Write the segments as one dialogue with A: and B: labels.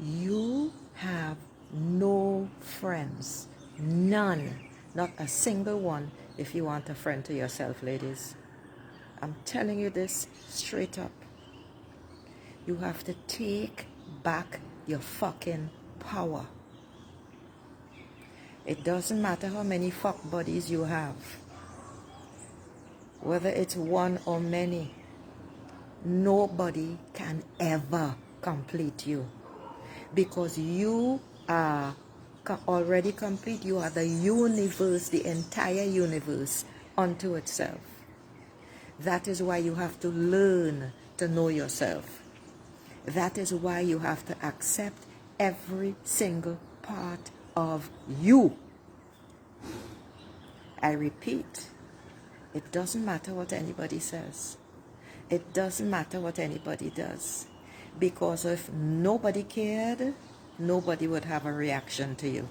A: You have no friends. None. Not a single one if you want a friend to yourself, ladies. I'm telling you this straight up. You have to take back your fucking power. It doesn't matter how many fuck buddies you have, whether it's one or many. Nobody can ever complete you because you are already complete. You are the universe, the entire universe unto itself. That is why you have to learn to know yourself. That is why you have to accept every single part of you. I repeat, it doesn't matter what anybody says. It doesn't matter what anybody does. Because if nobody cared, nobody would have a reaction to you.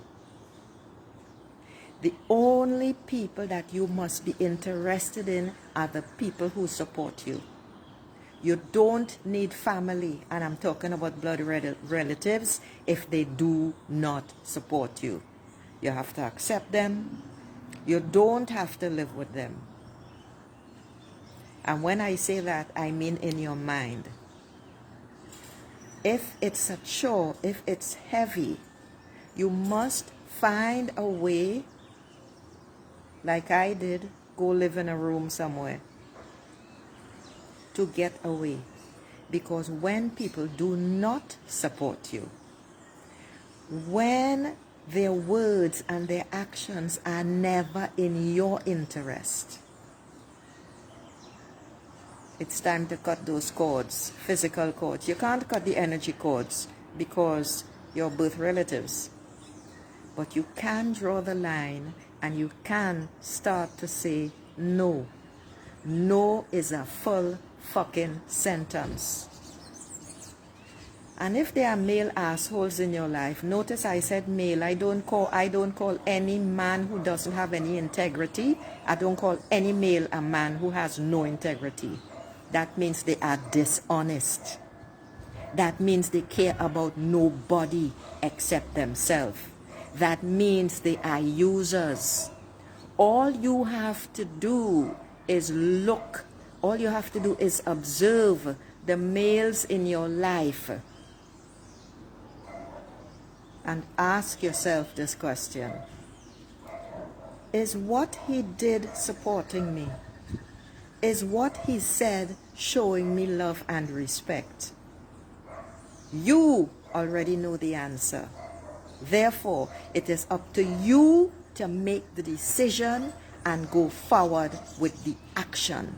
A: The only people that you must be interested in are the people who support you. You don't need family, and I'm talking about blood relatives, if they do not support you. You have to accept them. You don't have to live with them. And when I say that, I mean in your mind. If it's a chore, if it's heavy, you must find a way, like I did, go live in a room somewhere to get away. Because when people do not support you, when their words and their actions are never in your interest, it's time to cut those cords, physical cords. You can't cut the energy cords because you're both relatives. But you can draw the line and you can start to say no. No is a full fucking sentence. And if there are male assholes in your life, notice I said male. I don't call any man who doesn't have any integrity. I don't call any male a man who has no integrity. That means they are dishonest. That means they care about nobody except themselves. That means they are users. All you have to do is look. All you have to do is observe the males in your life and ask yourself this question. Is what he did supporting me? Is what he said showing me love and respect? You already know the answer. Therefore, it is up to you to make the decision and go forward with the action.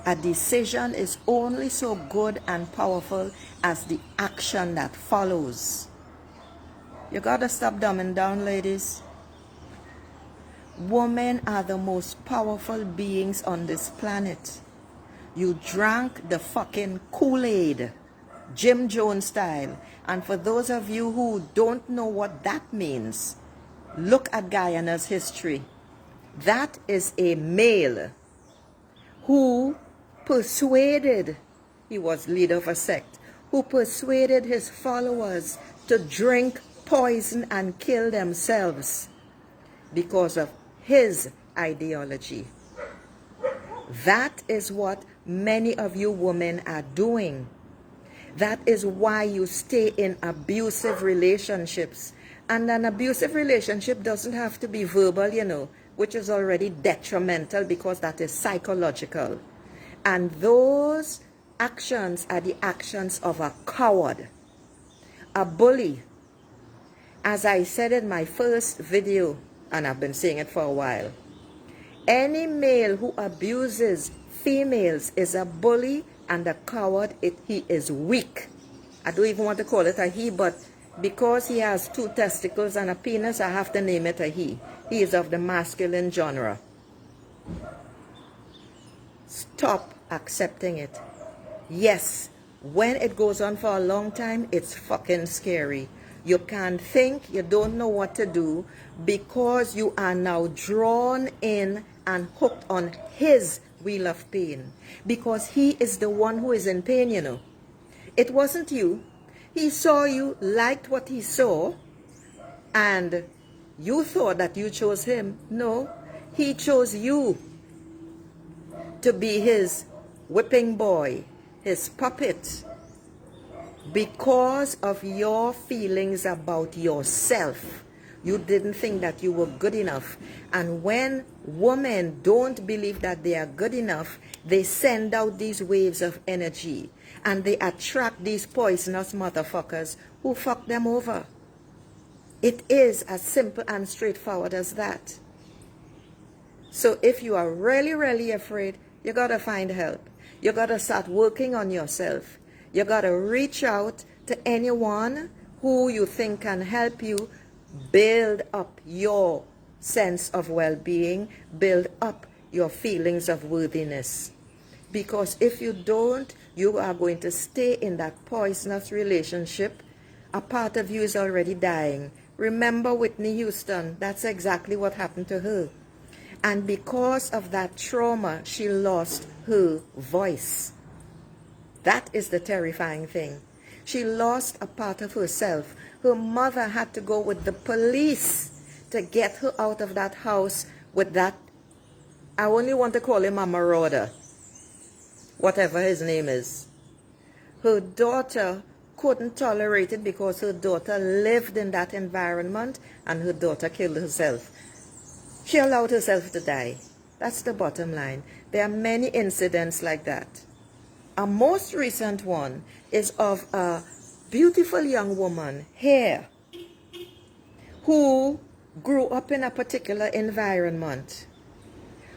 A: A decision is only so good and powerful as the action that follows. You gotta stop dumbing down, ladies. Women are the most powerful beings on this planet. You drank the fucking Kool-Aid, Jim Jones style. And for those of you who don't know what that means, look at Guyana's history. That is a male who persuaded, he was leader of a sect, who persuaded his followers to drink poison and kill themselves because of his ideology. That is what many of you women are doing. That is why you stay in abusive relationships. And an abusive relationship doesn't have to be verbal, you know, which is already detrimental because that is psychological. And those actions are the actions of a coward, a bully. As I said in my first video, and I've been saying it for a while, any male who abuses females is a bully and a coward. He is weak. I don't even want to call it a he, but because he has 2 testicles and a penis, I have to name it a he. He is of the masculine genre. Stop accepting it. Yes, when it goes on for a long time, it's fucking scary. You can't think, you don't know what to do because you are now drawn in and hooked on his wheel of pain. Because he is the one who is in pain, you know. It wasn't you. He saw you, liked what he saw, and you thought that you chose him. No, he chose you to be his whipping boy, his puppet, because of your feelings about yourself. You didn't think that you were good enough. And when women don't believe that they are good enough, they send out these waves of energy and they attract these poisonous motherfuckers who fuck them over. It is as simple and straightforward as that. So if you are really, really afraid, you got to find help. You got to start working on yourself. You got to reach out to anyone who you think can help you build up your sense of well-being, build up your feelings of worthiness. Because if you don't, you are going to stay in that poisonous relationship. A part of you is already dying. Remember Whitney Houston, that's exactly what happened to her. And because of that trauma, she lost her voice. That is the terrifying thing. She lost a part of herself. Her mother had to go with the police to get her out of that house with that, I only want to call him a marauder, whatever his name is. Her daughter couldn't tolerate it because her daughter lived in that environment and her daughter killed herself. She allowed herself to die. That's the bottom line. There are many incidents like that. A most recent one is of a beautiful young woman here who grew up in a particular environment,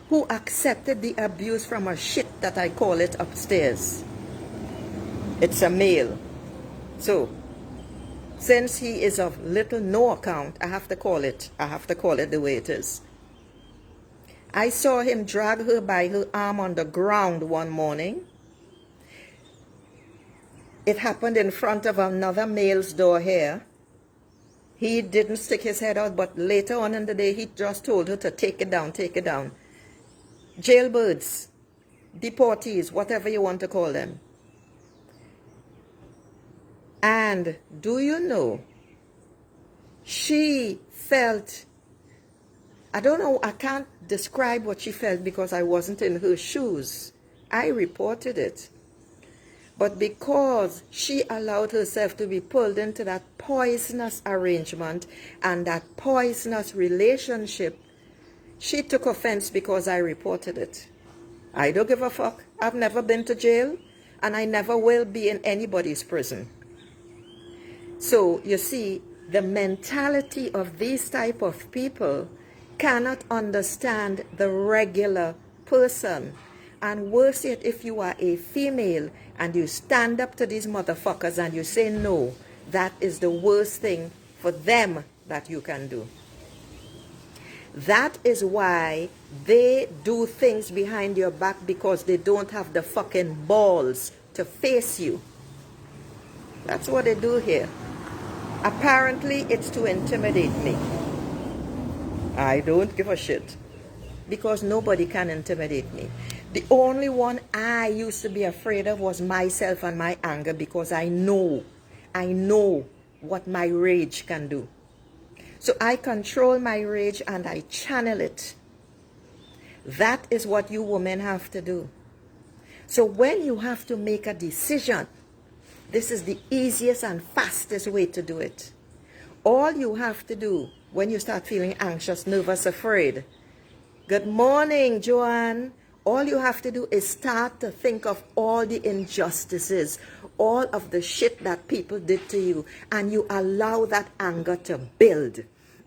A: who accepted the abuse from a shit that I call it upstairs. It's a male. So, since he is of little no account, I have to call it the way it is. I saw him drag her by her arm on the ground one morning. It happened in front of another male's door here. He didn't stick his head out, but later on in the day, he just told her to take it down, take it down. Jailbirds, deportees, whatever you want to call them. And do you know, she felt, I don't know, I can't describe what she felt because I wasn't in her shoes. I reported it. But because she allowed herself to be pulled into that poisonous arrangement and that poisonous relationship, she took offense because I reported it. I don't give a fuck. I've never been to jail and I never will be in anybody's prison. So, you see, the mentality of these type of people cannot understand the regular person. And worse yet, if you are a female and you stand up to these motherfuckers and you say no, that is the worst thing for them that you can do. That is why they do things behind your back, because they don't have the fucking balls to face you. That's what they do here. Apparently, it's to intimidate me. I don't give a shit, because nobody can intimidate me. The only one I used to be afraid of was myself and my anger, because I know what my rage can do. So I control my rage and I channel it. That is what you women have to do. So when you have to make a decision, this is the easiest and fastest way to do it. All you have to do when you start feeling anxious, nervous, afraid. Good morning, Joanne. All you have to do is start to think of all the injustices, all of the shit that people did to you, and you allow that anger to build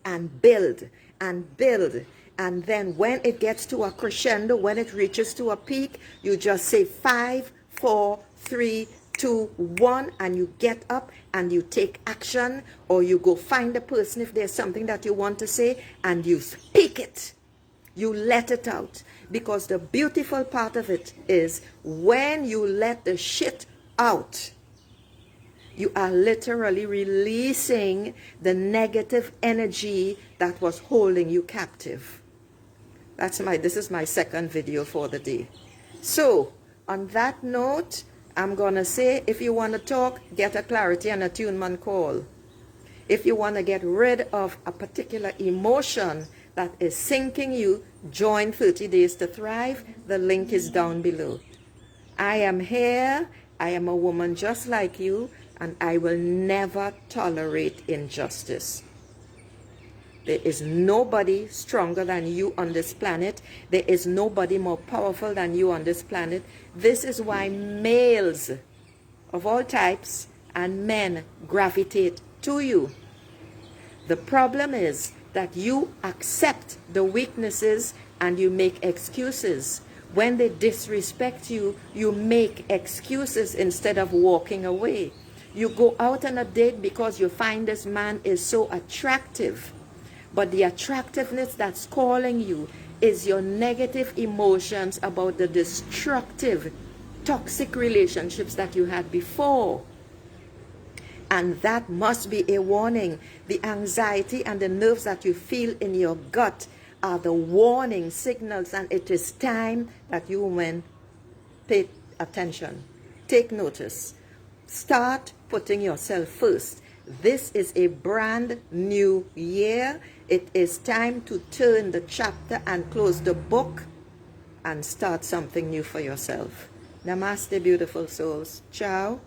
A: and build and build. And then when it gets to a crescendo, when it reaches to a peak, you just say 5, 4, 3, 2, 1, and you get up and you take action, or you go find a person if there's something that you want to say and you speak it. You let it out. Because the beautiful part of it is when you let the shit out, you are literally releasing the negative energy that was holding you captive. This is my second video for the day. So, on that note, I'm going to say, if you want to talk, get a clarity and attunement call. If you want to get rid of a particular emotion that is sinking you, join 30 Days to Thrive. The link is down below. I am here. I am a woman just like you, and I will never tolerate injustice. There is nobody stronger than you on this planet. There is nobody more powerful than you on this planet. This is why males of all types and men gravitate to you. The problem is that you accept the weaknesses and you make excuses. When they disrespect you, you make excuses instead of walking away. You go out on a date because you find this man is so attractive. But the attractiveness that's calling you is your negative emotions about the destructive, toxic relationships that you had before. And that must be a warning. The anxiety and the nerves that you feel in your gut are the warning signals, and it is time that you women pay attention. Take notice. Start putting yourself first. This is a brand new year. It is time to turn the chapter and close the book and start something new for yourself. Namaste, beautiful souls. Ciao.